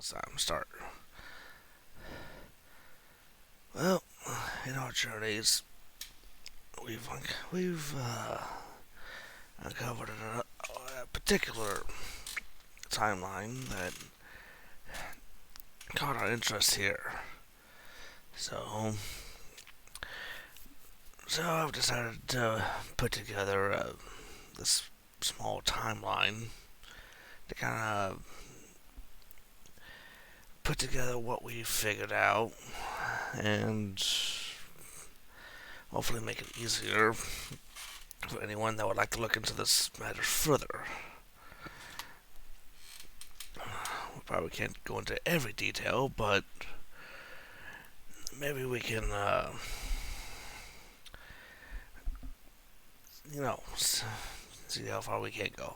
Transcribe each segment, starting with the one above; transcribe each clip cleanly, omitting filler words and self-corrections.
It's time to start. Well, in our journeys, we've uncovered a particular timeline that caught our interest here. So, so I've decided to put together this small timeline to kind of put together what we figured out and hopefully make it easier for anyone that would like to look into this matter further. We probably can't go into every detail, but maybe we can, see how far we can go.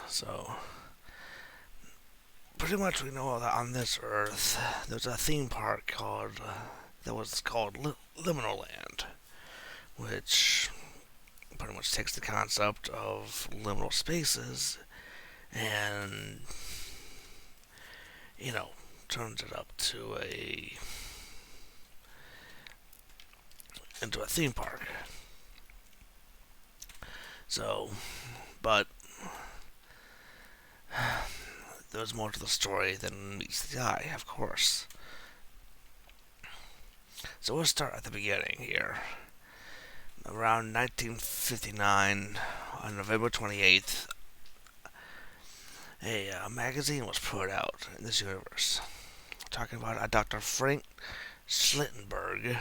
So, pretty much we know that on this Earth, there's a theme park that was called Liminal Land, which pretty much takes the concept of liminal spaces and, turns it up to into a theme park. So, but there's more to the story than meets the eye, of course. So we'll start at the beginning here. Around 1959, on November 28th, a magazine was put out in this universe, talking about a Dr. Frank Schlittenberg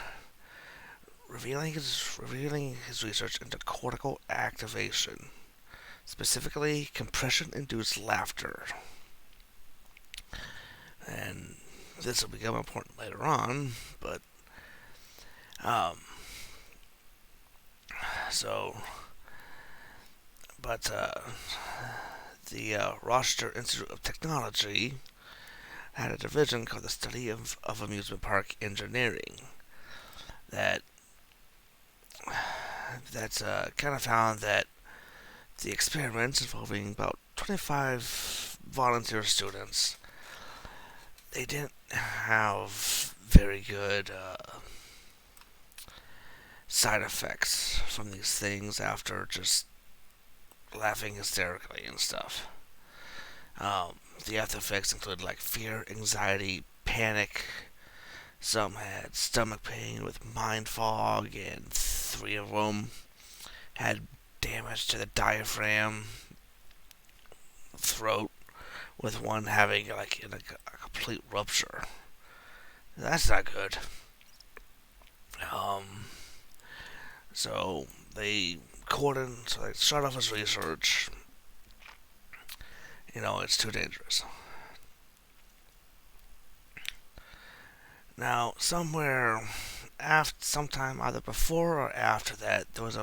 revealing his research into cortical activation, specifically compression-induced laughter. And this will become important later on, but the Rochester Institute of Technology had a division called the Study of Amusement Park Engineering that's kind of found that the experiments involving about 25 volunteer students, they didn't have very good side effects from these things after just laughing hysterically and stuff. The after effects included like fear, anxiety, panic. Some had stomach pain with mind fog, and 3 of them had damage to the diaphragm, throat, with one having like a complete rupture. That's not good. So they shut off his research. It's too dangerous. Now, sometime either before or after that, there was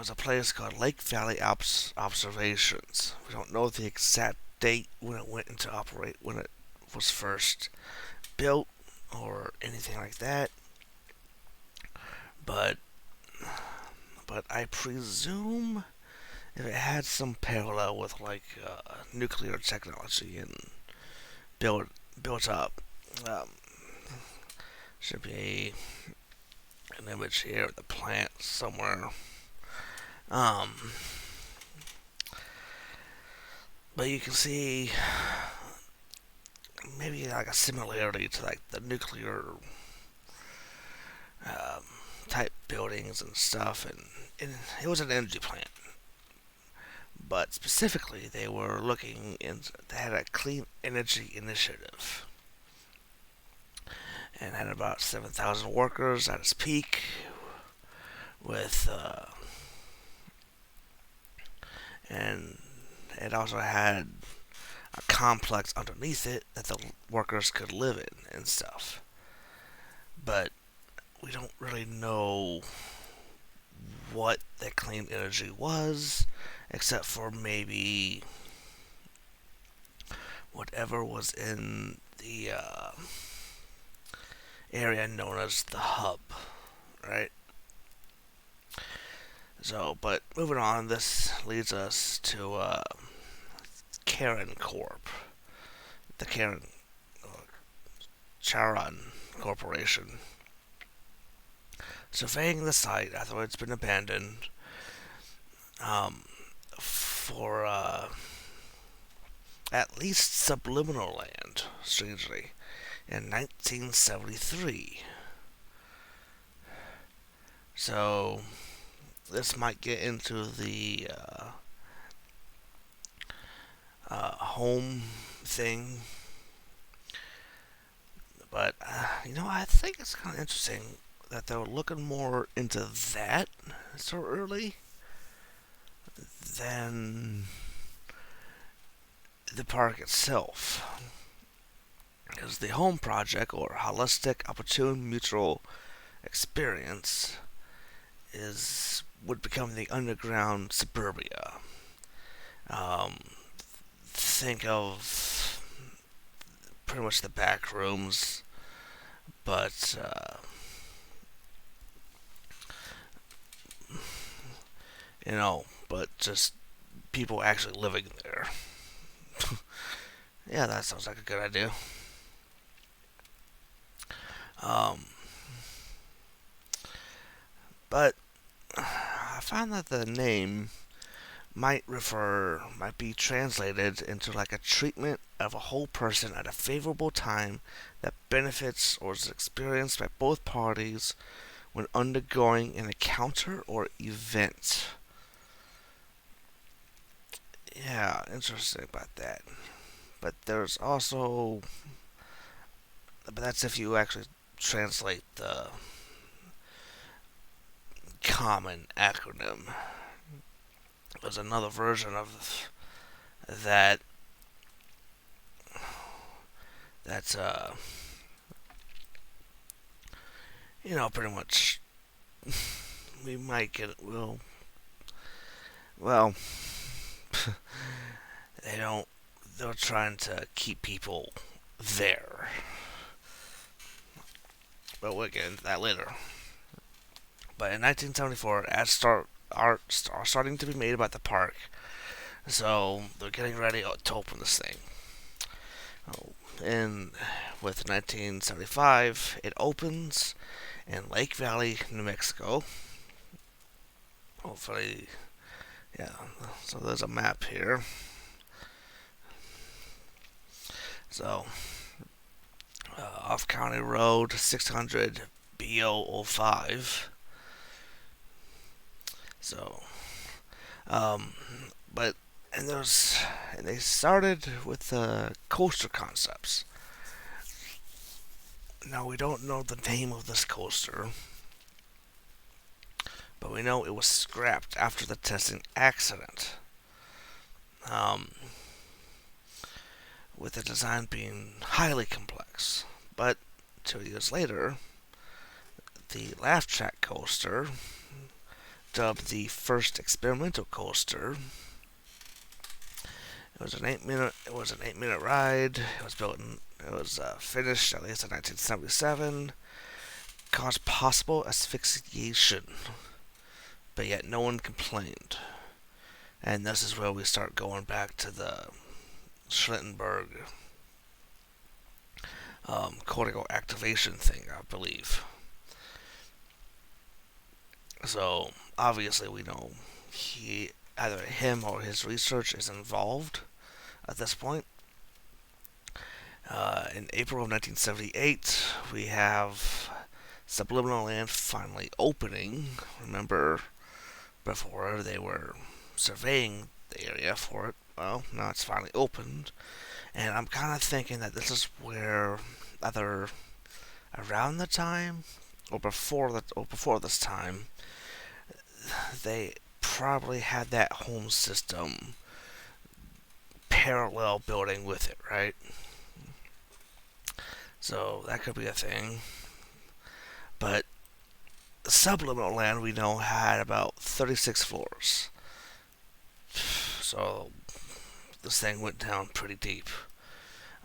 a place called Lake Valley Observations. We don't know the exact date when it went into operate, when it was first built, or anything like that. But I presume if it had some parallel with like nuclear technology and built up. Should be an image here of the plant somewhere. But you can see maybe like a similarity to like the nuclear type buildings and stuff, and it was an energy plant. But specifically, they had a clean energy initiative, and had about 7,000 workers at its peak, with and it also had a complex underneath it that the workers could live in and stuff. But we don't really know what that clean energy was, except for maybe whatever was in the area known as the hub, right? So, but moving on, this leads us to Karen Corp. The Karen Charon Corporation. Surveying the site after it's been abandoned for at least subliminal land, strangely, in 1973. So, this might get into the home thing. But, I think it's kind of interesting that they're looking more into that so early than the park itself. Because the home project, or holistic, opportune, mutual experience, would become the underground suburbia. Think of pretty much the back rooms, but but just people actually living there. Yeah, that sounds like a good idea. But I found that the name might be translated into like a treatment of a whole person at a favorable time that benefits or is experienced by both parties when undergoing an encounter or event. Yeah, interesting about that. But there's also, but that's if you actually translate the common acronym. There's another version of that that's pretty much we might get it. Well, they're trying to keep people there, but we'll get into that later. But in 1974, ads are starting to be made about the park, so they're getting ready to open this thing. And with 1975, it opens in Lake Valley, New Mexico. Hopefully, yeah. So there's a map here. So, off County Road 600 BO05. So, but and they started with the coaster concepts. Now we don't know the name of this coaster, but we know it was scrapped after the testing accident. With the design being highly complex. But 2 years later, the laugh track coaster, dubbed the first experimental coaster, it was an 8-minute ride. It was finished at least in 1977. Caused possible asphyxiation, but yet no one complained. And this is where we start going back to the Schlittenberg cortical activation thing, I believe. So obviously we know either him or his research is involved at this point. In April of 1978, we have Subliminal Land finally opening. Remember, before they were surveying the area for it. Well, now it's finally opened. And I'm kind of thinking that this is where either around the time or before this time, they probably had that home system parallel building with it, right? So that could be a thing. But Subliminal Land, we know, had about 36 floors. So this thing went down pretty deep.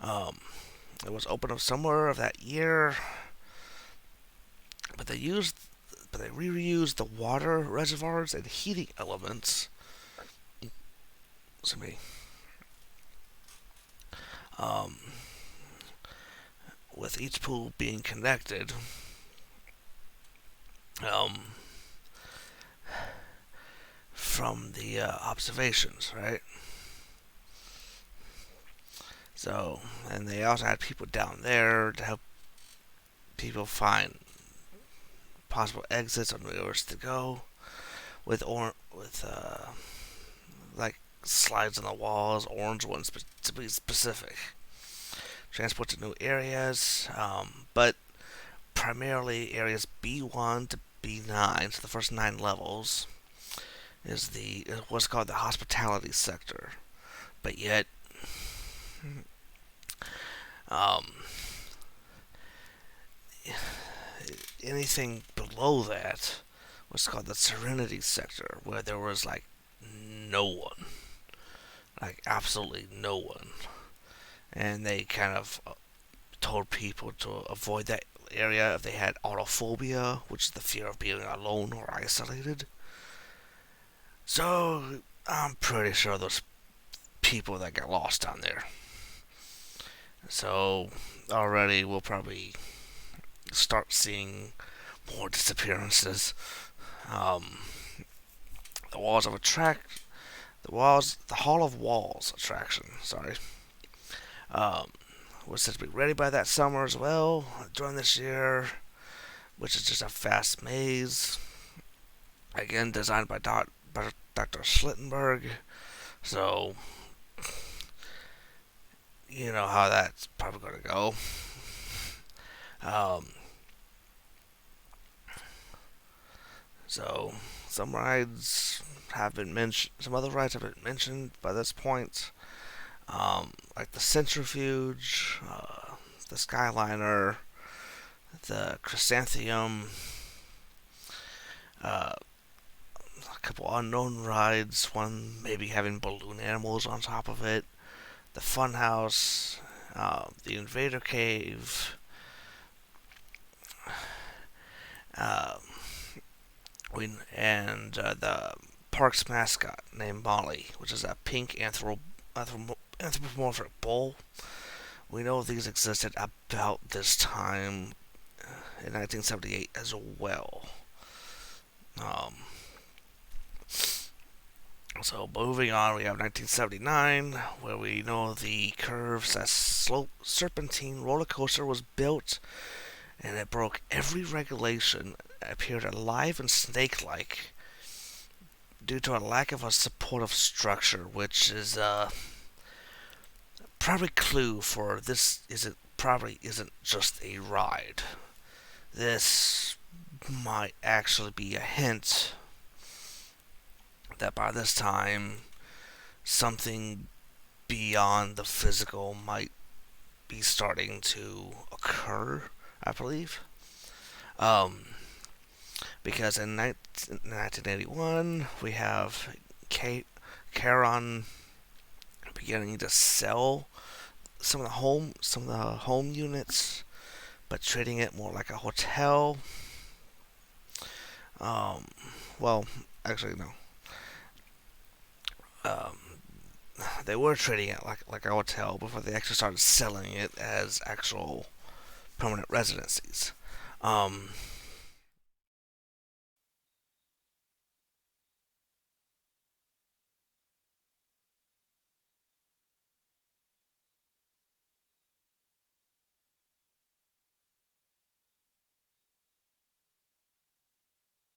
It was opened up somewhere of that year, but they reused the water reservoirs and heating elements. Um, with each pool being connected, um, from the observations, right? So, and they also had people down there to help people find possible exits or nowhere to go with like slides on the walls, orange ones to be specific. Transport to new areas, but primarily areas B1 to B9, so the first 9 levels, is what's called the hospitality sector. But yet, um, anything below that was called the serenity sector, where there was like no one, like absolutely no one, and they kind of told people to avoid that area if they had autophobia, which is the fear of being alone or isolated. So I'm pretty sure those people that got lost down there. So already we'll probably start seeing more disappearances. Um, the walls of attract, the Hall of Walls attraction. Sorry, um, was said to be ready by that summer as well. During this year, which is just a fast maze. Again, designed by Dr. Schlittenberg. So you know how that's probably going to go. Um, so some rides have been mentioned. Some other rides have been mentioned by this point, like the Centrifuge, the Skyliner, the Chrysanthemum, uh, a couple unknown rides. One maybe having balloon animals on top of it. The Funhouse, the Invader Cave. Um, the park's mascot named Molly, which is a pink anthropomorphic bull. We know these existed about this time in 1978 as well. Um, so moving on, we have 1979, where we know the curved/slope serpentine roller coaster was built, and it broke every regulation, appeared alive and snake-like, due to a lack of a supportive structure, which is probably clue for this probably isn't just a ride. This might actually be a hint that by this time something beyond the physical might be starting to occur, I believe. Um, because in 1981 we have Caron beginning to sell some of the home units, but treating it more like a hotel. Um, well, actually no. Um, they were treating it like a hotel before they actually started selling it as actual permanent residencies. Um,